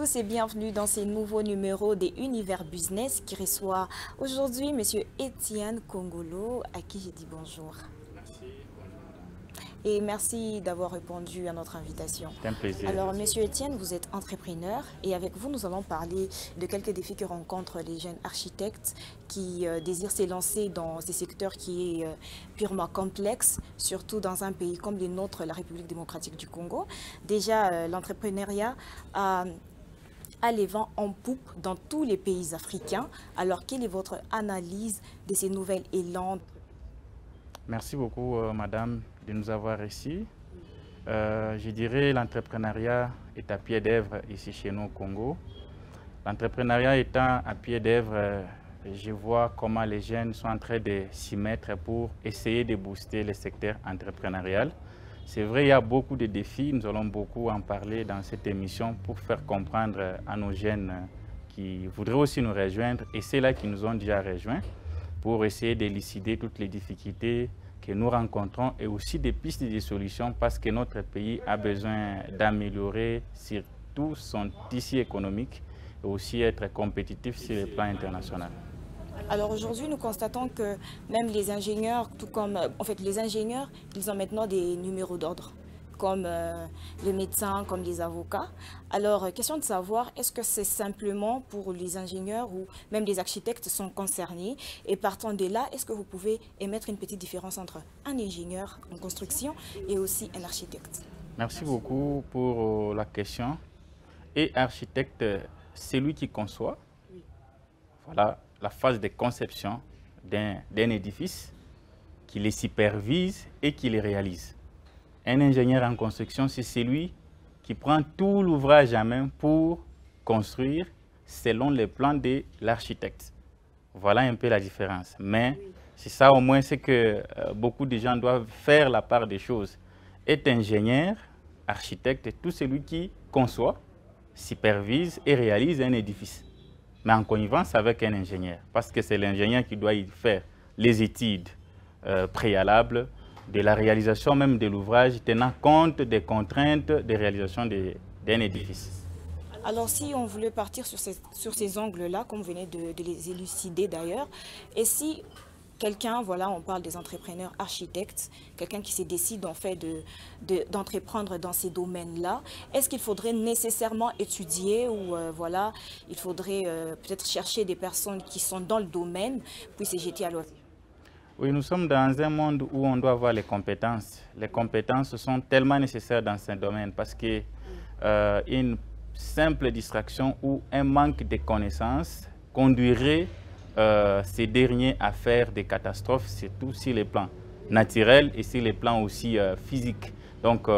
tous et bienvenue dans ce nouveau numéro des Univers Business qui reçoit aujourd'hui M. Étienne Kongolo, à qui j'ai dit bonjour. Merci, bonjour madame. Et merci d'avoir répondu à notre invitation. C'est un plaisir. Alors, M. Étienne, vous êtes entrepreneur et avec vous, nous allons parler de quelques défis que rencontrent les jeunes architectes qui désirent s'élancer dans ces secteurs qui est purement complexe, surtout dans un pays comme le nôtre, la République démocratique du Congo. Déjà, l'entrepreneuriat a les vents en poupe dans tous les pays africains. Alors, quelle est votre analyse de ces nouvelles élans? Merci beaucoup, madame, de nous avoir ici. Je dirais l'entrepreneuriat est à pied d'œuvre ici chez nous au Congo. L'entrepreneuriat étant à pied d'œuvre, je vois comment les jeunes sont en train de s'y mettre pour essayer de booster le secteur entrepreneurial. C'est vrai, il y a beaucoup de défis. Nous allons beaucoup en parler dans cette émission pour faire comprendre à nos jeunes qui voudraient aussi nous rejoindre et ceux-là qui nous ont déjà rejoints pour essayer d'élucider toutes les difficultés que nous rencontrons et aussi des pistes de solutions parce que notre pays a besoin d'améliorer surtout son tissu économique et aussi être compétitif sur le plan international. Alors aujourd'hui, nous constatons que même les ingénieurs, tout comme les ingénieurs, ils ont maintenant des numéros d'ordre, comme les médecins, comme les avocats. Alors, question de savoir, est-ce que c'est simplement pour les ingénieurs ou même les architectes sont concernés? Et partant de là, est-ce que vous pouvez émettre une petite différence entre un ingénieur en construction et aussi un architecte? Merci beaucoup pour la question. Et architecte, c'est lui qui conçoit. Voilà la phase de conception d'un édifice, qui les supervise et qui les réalise. Un ingénieur en construction, c'est celui qui prend tout l'ouvrage en main pour construire selon les plans de l'architecte. Voilà un peu la différence. Mais c'est ça au moins, c'est que beaucoup de gens doivent faire la part des choses. Être ingénieur, architecte, tout celui qui conçoit, supervise et réalise un édifice. Mais en connivence avec un ingénieur, parce que c'est l'ingénieur qui doit y faire les études préalables, de la réalisation même de l'ouvrage, tenant compte des contraintes de réalisation d'un édifice. Alors, si on voulait partir sur ces angles-là, comme vous venez de les élucider d'ailleurs, et si quelqu'un, voilà, on parle des entrepreneurs architectes, quelqu'un qui se décide en fait d'entreprendre dans ces domaines-là, est-ce qu'il faudrait nécessairement étudier ou voilà, il faudrait peut-être chercher des personnes qui sont dans le domaine puis se jeter à l'eau? Oui, nous sommes dans un monde où on doit avoir les compétences. Les compétences sont tellement nécessaires dans ce domaine parce que une simple distraction ou un manque de connaissances conduirait ces derniers à faire des catastrophes, surtout sur les plans naturels et sur les plans aussi physiques. Donc,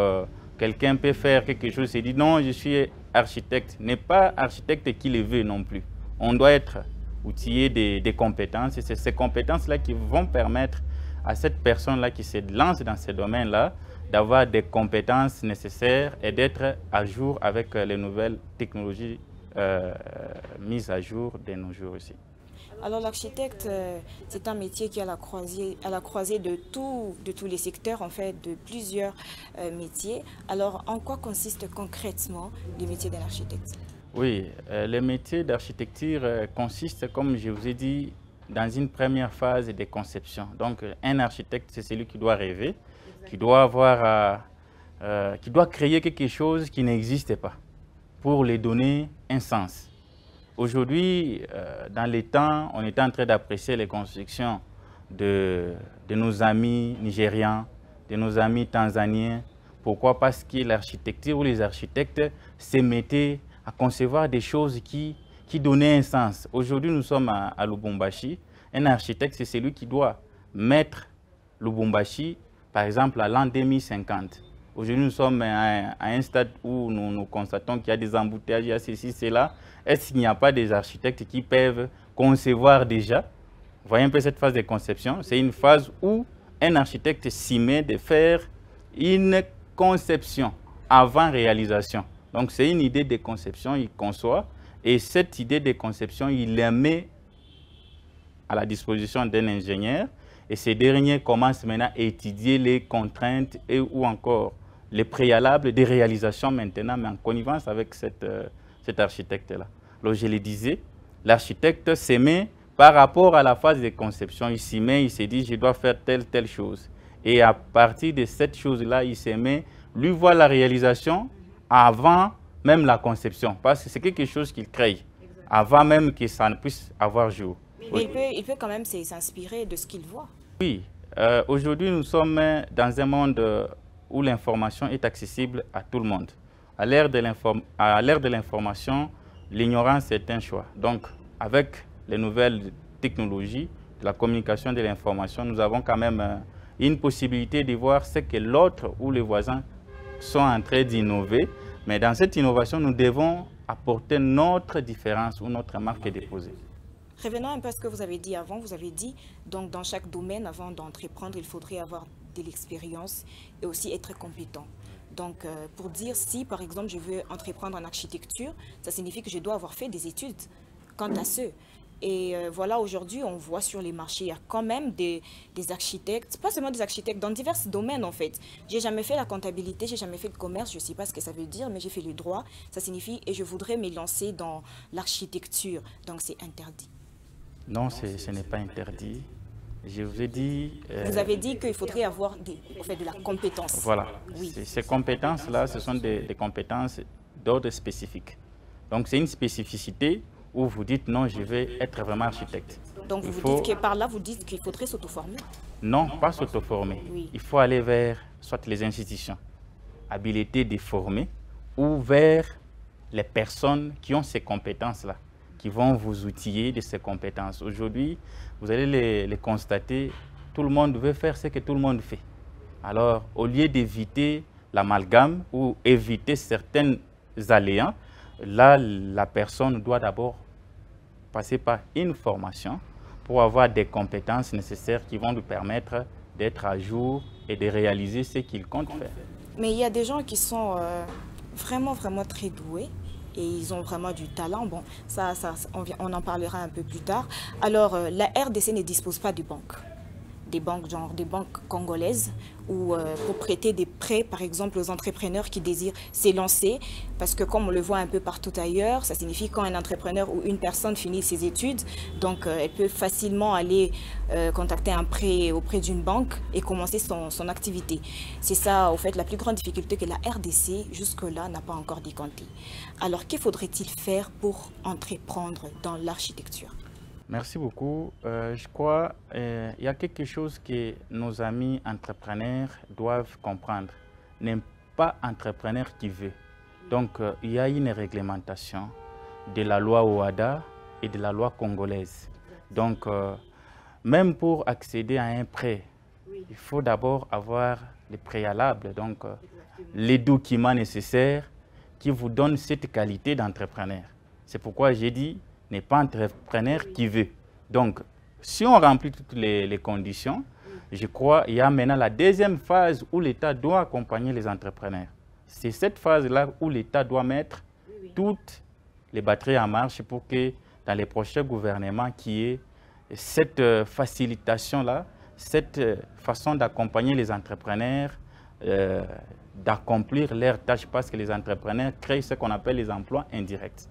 quelqu'un peut faire quelque chose et dire non, je suis architecte. N'est pas architecte qui le veut non plus. On doit être outillé des compétences et c'est ces compétences-là qui vont permettre à cette personne-là qui se lance dans ce domaine-là d'avoir des compétences nécessaires et d'être à jour avec les nouvelles technologies mises à jour de nos jours aussi. Alors l'architecte, c'est un métier qui est à la croisée de tous les secteurs, en fait, de plusieurs métiers. Alors en quoi consiste concrètement le métier d'un architecte? Oui, le métier d'architecture consiste, comme je vous ai dit, dans une première phase de conception. Donc un architecte, c'est celui qui doit rêver, qui doit avoir, qui doit créer quelque chose qui n'existe pas pour lui donner un sens. Aujourd'hui, dans les temps, on est en train d'apprécier les constructions de nos amis nigérians, de nos amis tanzaniens. Pourquoi? Parce que l'architecture ou les architectes se mettaient à concevoir des choses qui donnaient un sens. Aujourd'hui, nous sommes à Lubumbashi. Un architecte, c'est celui qui doit mettre Lubumbashi, par exemple, à l'an 2050. Aujourd'hui, nous sommes à un stade où nous constatons qu'il y a des embouteillages, il y a ceci, cela. Est-ce qu'il n'y a pas des architectes qui peuvent concevoir déjà? Vous voyez un peu cette phase de conception. C'est une phase où un architecte s'y met de faire une conception avant réalisation. Donc, c'est une idée de conception, il conçoit. Et cette idée de conception, il la met à la disposition d'un ingénieur. Et ces derniers commencent maintenant à étudier les contraintes et ou encore les préalables des réalisations maintenant, mais en connivence avec cet cet architecte-là. Alors je le disais, l'architecte s'aimait par rapport à la phase de conception. Il s'y met, il se dit, je dois faire telle chose. Et à partir de cette chose-là, il s'aimait, lui voit la réalisation avant même la conception. Parce que c'est quelque chose qu'il crée, avant même que ça ne puisse avoir jour. Mais il peut quand même s'inspirer de ce qu'il voit. Oui, aujourd'hui nous sommes dans un monde où l'information est accessible à tout le monde. À l'ère de l'information, l'ignorance est un choix. Donc, avec les nouvelles technologies, de la communication de l'information, nous avons quand même une possibilité de voir ce que l'autre ou les voisins sont en train d'innover. Mais dans cette innovation, nous devons apporter notre différence ou notre marque déposée. Revenons un peu à ce que vous avez dit avant. Vous avez dit, donc dans chaque domaine, avant d'entreprendre, il faudrait avoir de l'expérience et aussi être compétent. Donc, pour dire si, par exemple, je veux entreprendre en architecture, ça signifie que je dois avoir fait des études quant à ce. Et voilà, aujourd'hui, on voit sur les marchés, il y a quand même des architectes, pas seulement des architectes, dans divers domaines en fait. J'ai jamais fait la comptabilité, j'ai jamais fait le commerce, je ne sais pas ce que ça veut dire, mais j'ai fait le droit, ça signifie, et je voudrais me lancer dans l'architecture, donc c'est interdit. Non, ce n'est pas interdit. Je vous ai dit... vous avez dit qu'il faudrait avoir de la compétence. Voilà. Oui. Ces compétences-là, ce sont des compétences d'ordre spécifique. Donc, c'est une spécificité où vous dites non, je vais être vraiment architecte. Donc, dites que par là, vous dites qu'il faudrait s'auto-former? Non, pas s'auto-former. Oui. Il faut aller vers soit les institutions habilitées de former ou vers les personnes qui ont ces compétences-là, qui vont vous outiller de ces compétences. Aujourd'hui, vous allez les constater, tout le monde veut faire ce que tout le monde fait. Alors, au lieu d'éviter l'amalgame ou éviter certains aléas, là, la personne doit d'abord passer par une formation pour avoir des compétences nécessaires qui vont lui permettre d'être à jour et de réaliser ce qu'il compte faire. Mais il y a des gens qui sont vraiment très doués et ils ont vraiment du talent. Bon, on en parlera un peu plus tard. Alors, la RDC ne dispose pas de banques. Des banques, genre des banques congolaises, ou pour prêter des prêts, par exemple, aux entrepreneurs qui désirent s'élancer. Parce que comme on le voit un peu partout ailleurs, ça signifie quand un entrepreneur ou une personne finit ses études, donc elle peut facilement aller contacter un prêt auprès d'une banque et commencer son activité. C'est ça, au fait, la plus grande difficulté que la RDC, jusque-là, n'a pas encore décanté. Alors, que faudrait-il faire pour entreprendre dans l'architecture? Merci beaucoup. Je crois qu'il y a quelque chose que nos amis entrepreneurs doivent comprendre. N'est pas entrepreneur qui veut. Donc, il y a une réglementation de la loi OHADA et de la loi congolaise. Donc, même pour accéder à un prêt, il faut d'abord avoir les préalables, donc les documents nécessaires qui vous donnent cette qualité d'entrepreneur. C'est pourquoi j'ai dit n'est pas entrepreneur qui veut. Donc, si on remplit toutes les conditions, je crois qu'il y a maintenant la deuxième phase où l'État doit accompagner les entrepreneurs. C'est cette phase-là où l'État doit mettre toutes les batteries en marche pour que dans les prochains gouvernements, qu'il y ait cette facilitation-là, cette façon d'accompagner les entrepreneurs, d'accomplir leurs tâches parce que les entrepreneurs créent ce qu'on appelle les emplois indirects.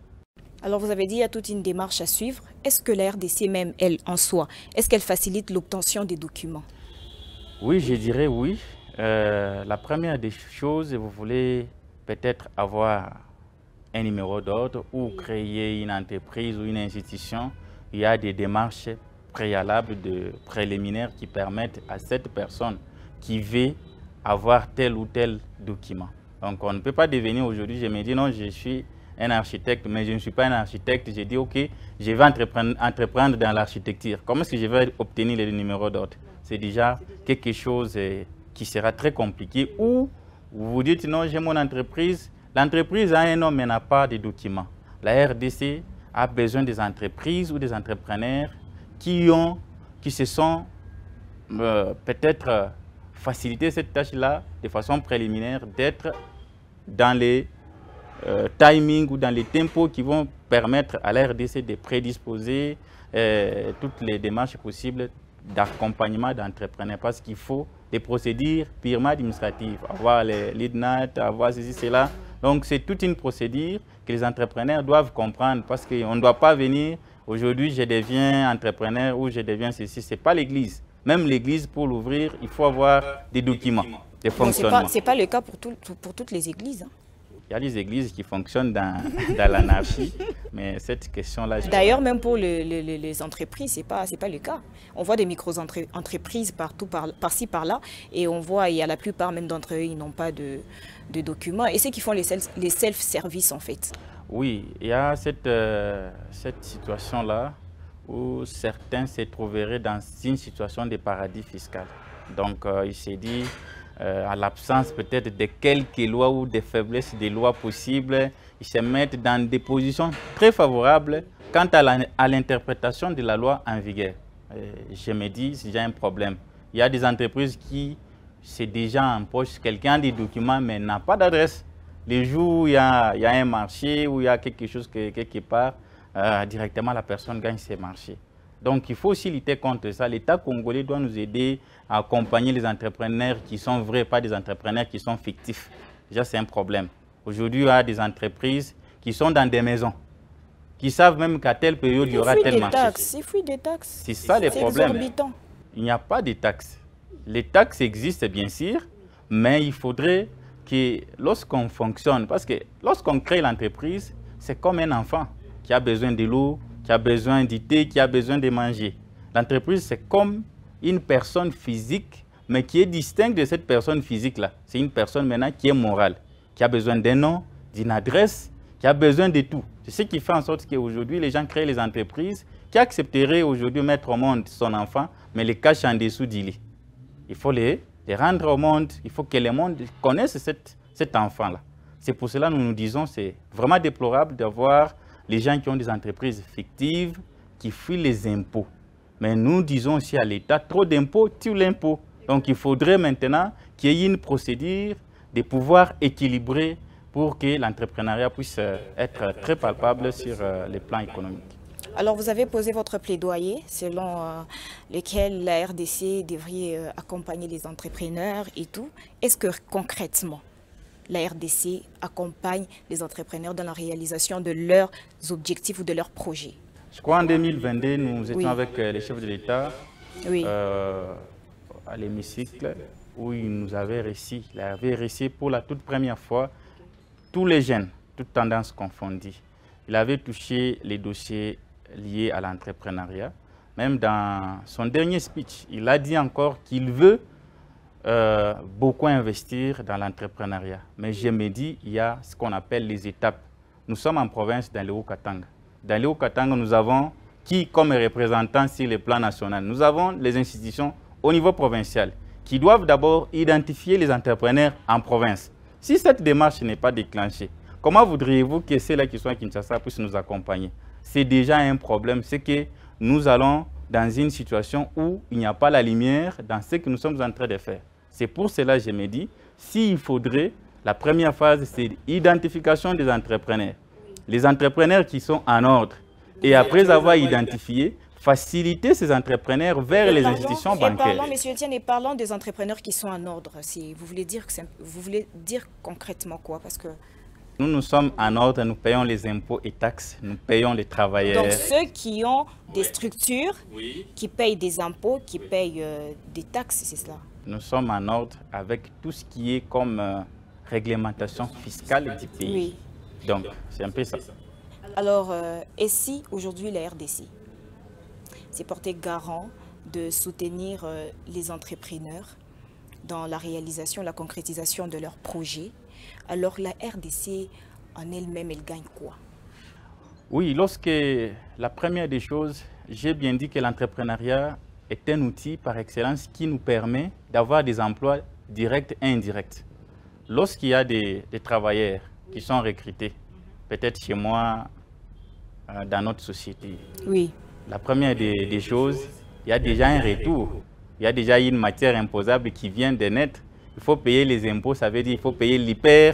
Alors, vous avez dit qu'il y a toute une démarche à suivre. Est-ce que la RDC même, elle, en soi, est-ce qu'elle facilite l'obtention des documents? Oui, je dirais oui. La première des choses, vous voulez peut-être avoir un numéro d'ordre ou créer une entreprise ou une institution. Il y a des démarches préalables, préliminaires qui permettent à cette personne qui veut avoir tel ou tel document. Donc, on ne peut pas devenir aujourd'hui, je me dis non, je suis un architecte, mais je ne suis pas un architecte. J'ai dit, OK, je vais entreprendre dans l'architecture. Comment est-ce que je vais obtenir le numéro d'ordre? C'est déjà quelque chose qui sera très compliqué. Ou vous vous dites, non, j'ai mon entreprise. L'entreprise a un nom, mais n'a pas de documents. La RDC a besoin des entreprises ou des entrepreneurs qui se sont peut-être facilité cette tâche-là de façon préliminaire, d'être dans les timing ou dans les tempos qui vont permettre à la RDC de prédisposer toutes les démarches possibles d'accompagnement d'entrepreneurs parce qu'il faut des procédures purement administratives, avoir les lead NAT, avoir ceci, cela. Donc, c'est toute une procédure que les entrepreneurs doivent comprendre parce qu'on ne doit pas venir, aujourd'hui, je deviens entrepreneur ou je deviens ceci. Ce n'est pas l'église. Même l'église, pour l'ouvrir, il faut avoir des documents, des fonctionnements. Ce n'est pas le cas pour toutes les églises. Hein. Il y a des églises qui fonctionnent dans l'anarchie, mais cette question-là... D'ailleurs, même pour les entreprises, ce n'est pas le cas. On voit des micro-entreprises partout, par-ci, par-là, et on voit, il y a la plupart même d'entre eux, ils n'ont pas de documents. Et ceux qui font les self-service, en fait. Oui, il y a cette situation-là où certains se trouveraient dans une situation de paradis fiscal. Donc, il s'est dit... à l'absence peut-être de quelques lois ou des faiblesses des lois possibles, ils se mettent dans des positions très favorables quant à l'interprétation de la loi en vigueur. Je me dis, c'est déjà un problème. Il y a des entreprises qui, c'est déjà en poche, quelqu'un a des documents mais n'a pas d'adresse. Les jours où il y a un marché, où il y a quelque chose quelque part, directement la personne gagne ses marchés. Donc, il faut aussi lutter contre ça. L'État congolais doit nous aider à accompagner les entrepreneurs qui sont vrais, pas des entrepreneurs qui sont fictifs. Déjà, c'est un problème. Aujourd'hui, il y a des entreprises qui sont dans des maisons, qui savent même qu'à telle période, il y aura tel marché. Ils fuient des taxes. C'est ça le problème. Il n'y a pas de taxes. Les taxes existent, bien sûr, mais il faudrait que lorsqu'on fonctionne, parce que lorsqu'on crée l'entreprise, c'est comme un enfant qui a besoin de l'eau, qui a besoin d'idées, qui a besoin de manger. L'entreprise, c'est comme une personne physique, mais qui est distincte de cette personne physique-là. C'est une personne maintenant qui est morale, qui a besoin d'un nom, d'une adresse, qui a besoin de tout. C'est ce qui fait en sorte qu'aujourd'hui, les gens créent les entreprises qui accepteraient aujourd'hui mettre au monde son enfant, mais les cachent en dessous du lit. Il faut les rendre au monde, il faut que le monde connaisse cet enfant-là. C'est pour cela que nous nous disons que c'est vraiment déplorable d'avoir les gens qui ont des entreprises fictives, qui fuient les impôts. Mais nous disons aussi à l'État, trop d'impôts tue l'impôt. Donc il faudrait maintenant qu'il y ait une procédure de pouvoir équilibrer pour que l'entrepreneuriat puisse être très palpable sur les plans économiques. Alors vous avez posé votre plaidoyer selon lequel la RDC devrait accompagner les entrepreneurs et tout. Est-ce que concrètement, la RDC accompagne les entrepreneurs dans la réalisation de leurs objectifs ou de leurs projets? Je crois en 2022, nous étions avec les chefs de l'État à l'hémicycle où il nous avait réussi. Il avait réussi pour la toute première fois tous les jeunes, toutes tendances confondues. Il avait touché les dossiers liés à l'entrepreneuriat. Même dans son dernier speech, il a dit encore qu'il veut beaucoup investir dans l'entrepreneuriat. Mais je me dis, il y a ce qu'on appelle les étapes. Nous sommes en province dans le Haut-Katanga. Dans le Haut-Katanga, nous avons qui comme représentants sur le plan national? Nous avons les institutions au niveau provincial qui doivent d'abord identifier les entrepreneurs en province. Si cette démarche n'est pas déclenchée, comment voudriez-vous que ceux-là qui sont à Kinshasa puissent nous accompagner? C'est déjà un problème, c'est que nous allons dans une situation où il n'y a pas la lumière dans ce que nous sommes en train de faire. C'est pour cela que je me dis, s'il faudrait, la première phase, c'est l'identification des entrepreneurs. Les entrepreneurs qui sont en ordre. Et après avoir identifié, faciliter ces entrepreneurs vers les institutions bancaires. Monsieur Etienne, et parlons des entrepreneurs qui sont en ordre. Vous voulez dire concrètement quoi? Parce que nous sommes en ordre, nous payons les impôts et taxes, nous payons les travailleurs. Donc ceux qui ont des structures, qui payent des impôts, qui payent des taxes, c'est cela? Nous sommes en ordre avec tout ce qui est comme réglementation fiscale du pays. Oui. Donc, c'est un peu ça. Alors, et si aujourd'hui la RDC s'est portée garant de soutenir les entrepreneurs dans la réalisation, la concrétisation de leurs projets, alors la RDC en elle-même, elle gagne quoi? Oui, lorsque la première des choses, j'ai bien dit que l'entrepreneuriat est un outil par excellence qui nous permet d'avoir des emplois directs et indirects. Lorsqu'il y a des travailleurs qui sont recrutés, peut-être chez moi, dans notre société, oui. La première des choses, il y a déjà un retour. Il y a déjà une matière imposable qui vient de naître. Il faut payer les impôts, ça veut dire qu'il faut payer l'IPER,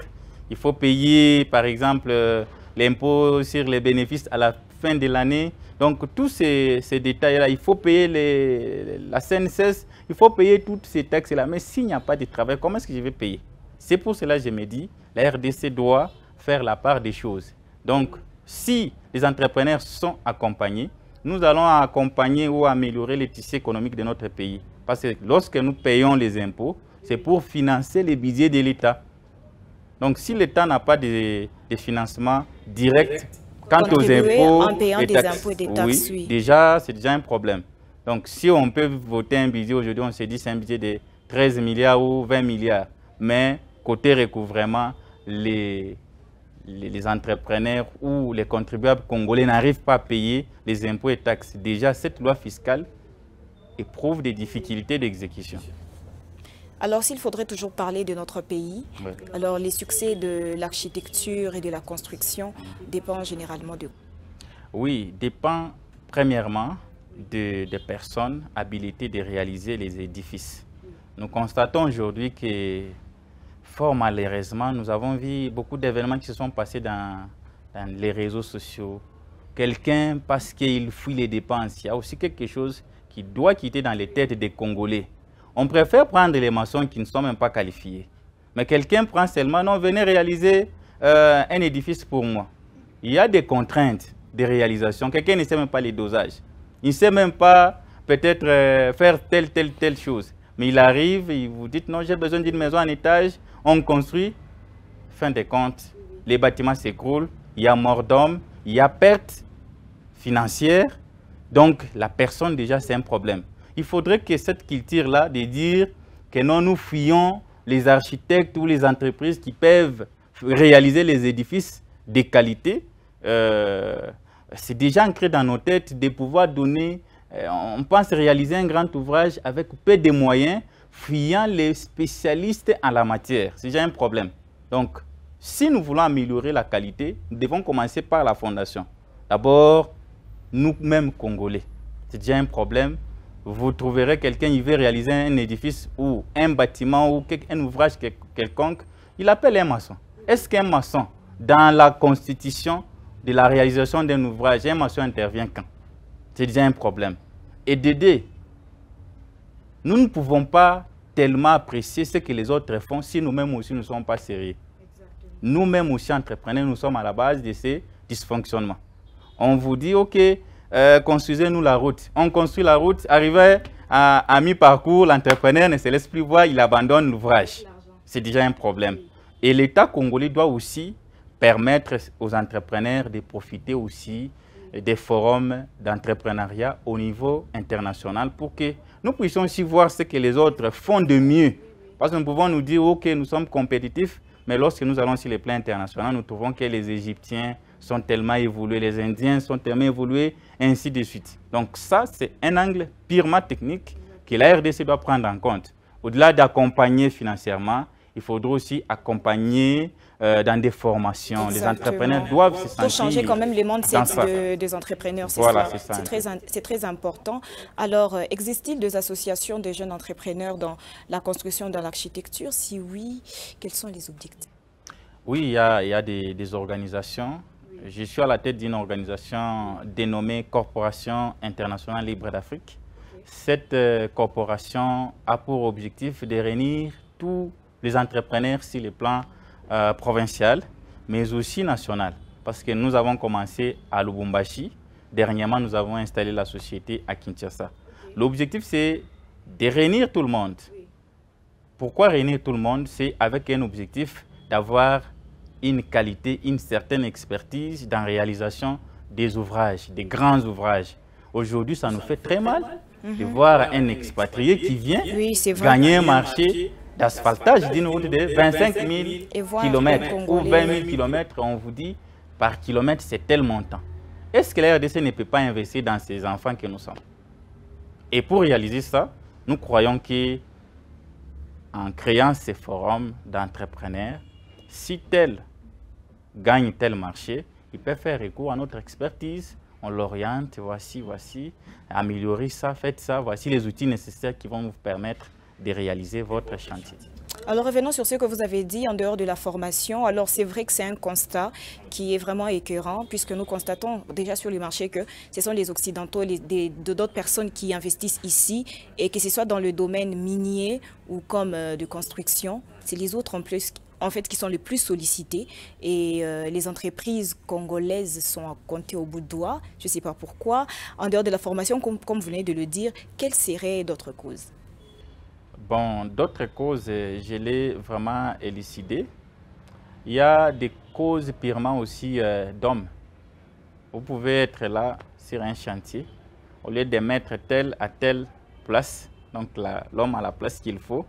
il faut payer par exemple l'impôt sur les bénéfices à la fin de l'année. Donc tous ces détails-là, il faut payer la CNSS, il faut payer toutes ces taxes-là. Mais s'il n'y a pas de travail, comment est-ce que je vais payer? C'est pour cela que je me dis, la RDC doit faire la part des choses. Donc, si les entrepreneurs sont accompagnés, nous allons accompagner ou améliorer les tissus économiques de notre pays. Parce que lorsque nous payons les impôts, c'est pour financer les budgets de l'État. Donc, si l'État n'a pas de financement direct quant aux impôts en payant des impôts et des taxes, oui, déjà, c'est déjà un problème. Donc, si on peut voter un budget aujourd'hui, on se dit que c'est un budget de 13 milliards ou 20 milliards. Mais côté recouvrement, les entrepreneurs ou les contribuables congolais n'arrivent pas à payer les impôts et taxes. Déjà, cette loi fiscale éprouve des difficultés d'exécution. Alors, s'il faudrait toujours parler de notre pays, Ouais. alors les succès de l'architecture et de la construction dépendent généralement de... Oui, dépend premièrement des personnes habilitées de réaliser les édifices. Nous constatons aujourd'hui que, fort malheureusement, nous avons vu beaucoup d'événements qui se sont passés dans les réseaux sociaux. Quelqu'un, parce qu'il fuit les dépenses, il y a aussi quelque chose qui doit quitter dans les têtes des Congolais. On préfère prendre les maçons qui ne sont même pas qualifiés. Mais quelqu'un prend seulement, non, venez réaliser un édifice pour moi. Il y a des contraintes de réalisation. Quelqu'un ne sait même pas les dosages. Il ne sait même pas peut-être faire telle chose. Mais il arrive, il vous dit, non, j'ai besoin d'une maison en étage, on construit. Fin de compte, les bâtiments s'écroulent, il y a mort d'homme, il y a perte financière. Donc, la personne, déjà, c'est un problème. Il faudrait que cette culture-là, de dire que non, nous fuyons les architectes ou les entreprises qui peuvent réaliser les édifices de qualité. C'est déjà ancré dans nos têtes de pouvoir donner, on pense réaliser un grand ouvrage avec peu de moyens, fuyant les spécialistes en la matière. C'est déjà un problème. Donc, si nous voulons améliorer la qualité, nous devons commencer par la fondation. D'abord, nous-mêmes Congolais. C'est déjà un problème. Vous trouverez quelqu'un, il veut réaliser un édifice ou un bâtiment ou un ouvrage quelconque, il appelle un maçon. Est-ce qu'un maçon, dans la constitution de la réalisation d'un ouvrage, un maçon intervient quand? C'est déjà un problème. Et d'aider, nous ne pouvons pas tellement apprécier ce que les autres font si nous-mêmes aussi ne sommes pas sérieux. Nous-mêmes aussi entrepreneurs, nous sommes à la base de ces dysfonctionnements. On vous dit, OK, construisez-nous la route. On construit la route, arrivé à mi-parcours, l'entrepreneur ne se laisse plus voir, il abandonne l'ouvrage. C'est déjà un problème. Et l'État congolais doit aussi permettre aux entrepreneurs de profiter aussi des forums d'entrepreneuriat au niveau international pour que nous puissions aussi voir ce que les autres font de mieux. Parce que nous pouvons nous dire, OK, nous sommes compétitifs, mais lorsque nous allons sur les plans internationaux, nous trouvons que les Égyptiens sont tellement évolués, les Indiens sont tellement évolués, ainsi de suite. Donc ça, c'est un angle purement technique que la RDC doit prendre en compte. Au-delà d'accompagner financièrement, il faudra aussi accompagner dans des formations. Exactement. Les entrepreneurs doivent se sentir... Pour changer quand même les mindset des entrepreneurs, c'est voilà, ça. C'est très important. Alors, existe-t-il des associations de jeunes entrepreneurs dans la construction, dans l'architecture? Si oui, quels sont les objectifs? Oui, il y a des organisations. Je suis à la tête d'une organisation dénommée Corporation internationale libre d'Afrique. Cette corporation a pour objectif de réunir tous les entrepreneurs sur le plan provincial, mais aussi national. Parce que nous avons commencé à Lubumbashi. Dernièrement, nous avons installé la société à Kinshasa. L'objectif, c'est de réunir tout le monde. Pourquoi réunir tout le monde? C'est avec un objectif d'avoir une qualité, une certaine expertise dans la réalisation des ouvrages, des grands ouvrages. Aujourd'hui, ça nous fait très mal de voir un expatrié qui vient gagner un marché d'asphaltage d'une route de 25 000 km ou 20 000 km. On vous dit, par kilomètre, c'est tel montant. Est-ce que la RDC ne peut pas investir dans ces enfants que nous sommes? Et pour réaliser ça, nous croyons qu'en créant ces forums d'entrepreneurs, si tel gagne tel marché, il peut faire recours à notre expertise, on l'oriente, voici, améliorer ça, faites ça, voici les outils nécessaires qui vont vous permettre de réaliser votre chantier. Alors revenons sur ce que vous avez dit en dehors de la formation. Alors c'est vrai que c'est un constat qui est vraiment écœurant puisque nous constatons déjà sur le marché que ce sont les Occidentaux, d'autres personnes qui investissent ici et que ce soit dans le domaine minier ou comme de construction, c'est les autres en plus en fait qui sont les plus sollicités et les entreprises congolaises sont à compter au bout de doigts. Je ne sais pas pourquoi. En dehors de la formation, comme vous venez de le dire, quelles seraient d'autres causes? Bon, d'autres causes, je l'ai vraiment élucidé. Il y a des causes purement aussi d'hommes. Vous pouvez être là sur un chantier, au lieu de mettre tel à telle place, donc l'homme à la place qu'il faut,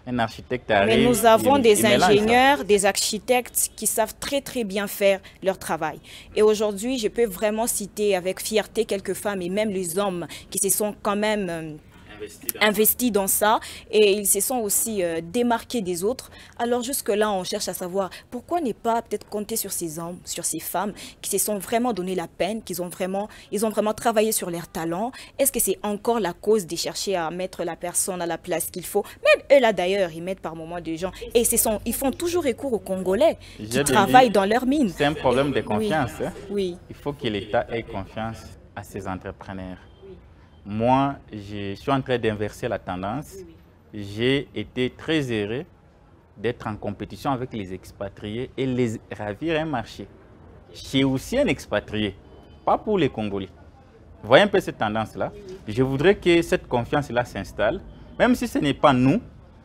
un architecte arrive. Mais nous avons des mélange ça. ingénieurs, des architectes qui savent très bien faire leur travail. Et aujourd'hui, je peux vraiment citer avec fierté quelques femmes et même les hommes qui se sont quand même investis dans ça et ils se sont aussi démarqués des autres. Alors jusque-là, on cherche à savoir pourquoi ne pas peut-être compter sur ces hommes, sur ces femmes qui se sont vraiment donné la peine, ils ont vraiment travaillé sur leurs talents. Est-ce que c'est encore la cause de chercher à mettre la personne à la place qu'il faut? Même eux là d'ailleurs, ils mettent par moments des gens et ils font toujours recours aux Congolais qui travaillent dans leurs mines. C'est un problème de confiance. Oui. Hein? Oui. Il faut que l'État ait confiance à ses entrepreneurs. Moi, je suis en train d'inverser la tendance. J'ai été très heureux d'être en compétition avec les expatriés et les ravir un marché. Je suis aussi un expatrié, pas pour les Congolais. Vous voyez un peu cette tendance-là? Je voudrais que cette confiance-là s'installe, même si ce n'est pas nous,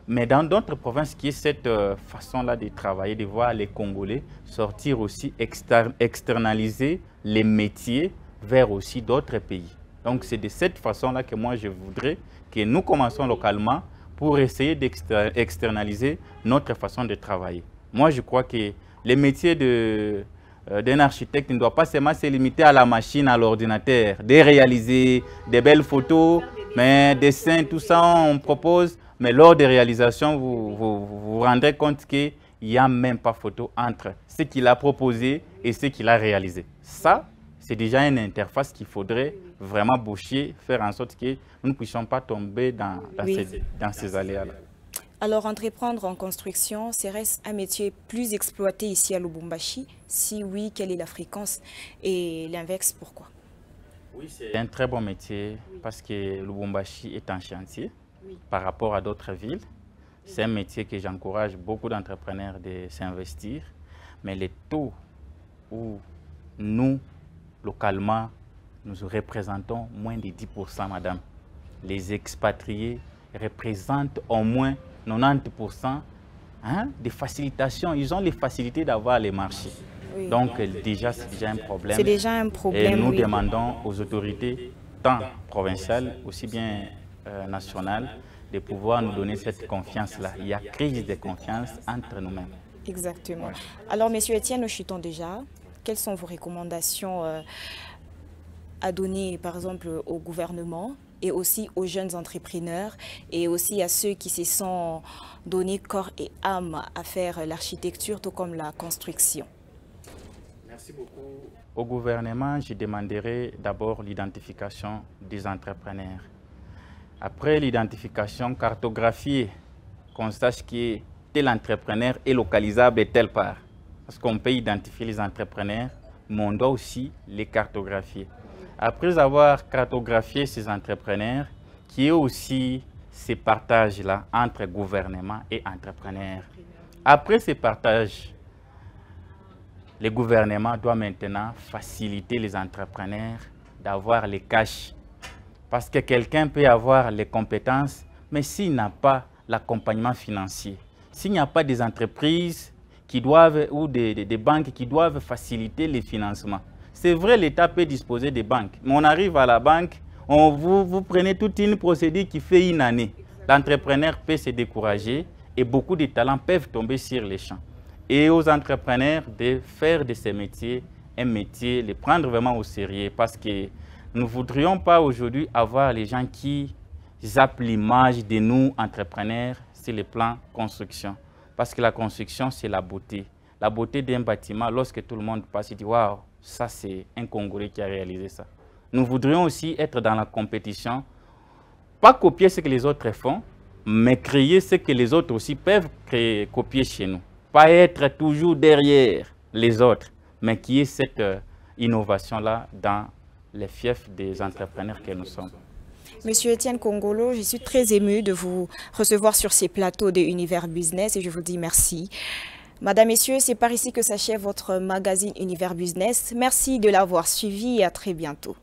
mais dans d'autres provinces qui est cette façon-là de travailler, de voir les Congolais sortir aussi, externaliser les métiers vers aussi d'autres pays. Donc, c'est de cette façon-là que moi, je voudrais que nous commençons localement pour essayer d'externaliser notre façon de travailler. Moi, je crois que les métiers d'un architecte ne doivent pas seulement se limiter à la machine, à l'ordinateur, de réaliser des belles photos, mais dessins, tout ça, on propose. Mais lors des réalisations, vous rendrez compte qu'il n'y a même pas photo entre ce qu'il a proposé et ce qu'il a réalisé. Ça, c'est déjà une interface qu'il faudrait vraiment boucher, faire en sorte que nous ne puissions pas tomber dans ces aléas-là. Alors, entreprendre en construction, serait-ce un métier plus exploité ici à Lubumbashi? Si oui, quelle est la fréquence? Et l'inverse, pourquoi? Oui, c'est un très bon métier parce que Lubumbashi est en chantier par rapport à d'autres villes. C'est un métier que j'encourage beaucoup d'entrepreneurs de s'investir. Mais les taux où nous, localement, nous représentons moins de 10%, madame. Les expatriés représentent au moins 90% des facilitations. Ils ont les facilités d'avoir les marchés. Oui. Donc, déjà, c'est déjà un problème. C'est déjà un problème, et nous demandons aux autorités, tant provinciales, aussi bien nationales, de pouvoir nous donner cette confiance-là. Il y a crise de confiance entre nous-mêmes. Exactement. Ouais. Alors, M. Etienne Ochiton déjà, quelles sont vos recommandations à donner, par exemple, au gouvernement et aussi aux jeunes entrepreneurs et aussi à ceux qui se sont donnés corps et âme à faire l'architecture, tout comme la construction? Merci beaucoup. Au gouvernement, je demanderai d'abord l'identification des entrepreneurs. Après l'identification, cartographier, qu'on sache que tel entrepreneur est localisable de telle part. Parce qu'on peut identifier les entrepreneurs, mais on doit aussi les cartographier. Après avoir cartographié ces entrepreneurs, qui est aussi ces partages-là entre gouvernement et entrepreneurs. Après ces partages, le gouvernement doit maintenant faciliter les entrepreneurs d'avoir les cash. Parce que quelqu'un peut avoir les compétences, mais s'il n'a pas l'accompagnement financier, s'il n'y a pas des entreprises qui doivent, ou des banques qui doivent faciliter les financements. C'est vrai, l'État peut disposer des banques, mais on arrive à la banque, vous prenez toute une procédure qui fait une année. L'entrepreneur peut se décourager et beaucoup de talents peuvent tomber sur les champs. Et aux entrepreneurs de faire de ces métiers un métier, les prendre vraiment au sérieux, parce que nous ne voudrions pas aujourd'hui avoir les gens qui zappent l'image de nous, entrepreneurs, sur le plan construction. Parce que la construction, c'est la beauté. La beauté d'un bâtiment, lorsque tout le monde passe, il dit « Waouh, ça c'est un Congolais qui a réalisé ça ». Nous voudrions aussi être dans la compétition, pas copier ce que les autres font, mais créer ce que les autres aussi peuvent créer, copier chez nous. Pas être toujours derrière les autres, mais qu'il y ait cette innovation-là dans les fiefs des entrepreneurs que nous sommes. Monsieur Etienne Kongolo, je suis très émue de vous recevoir sur ces plateaux de Univers Business et je vous dis merci. Madame, Messieurs, c'est par ici que s'achève votre magazine Univers Business. Merci de l'avoir suivi et à très bientôt.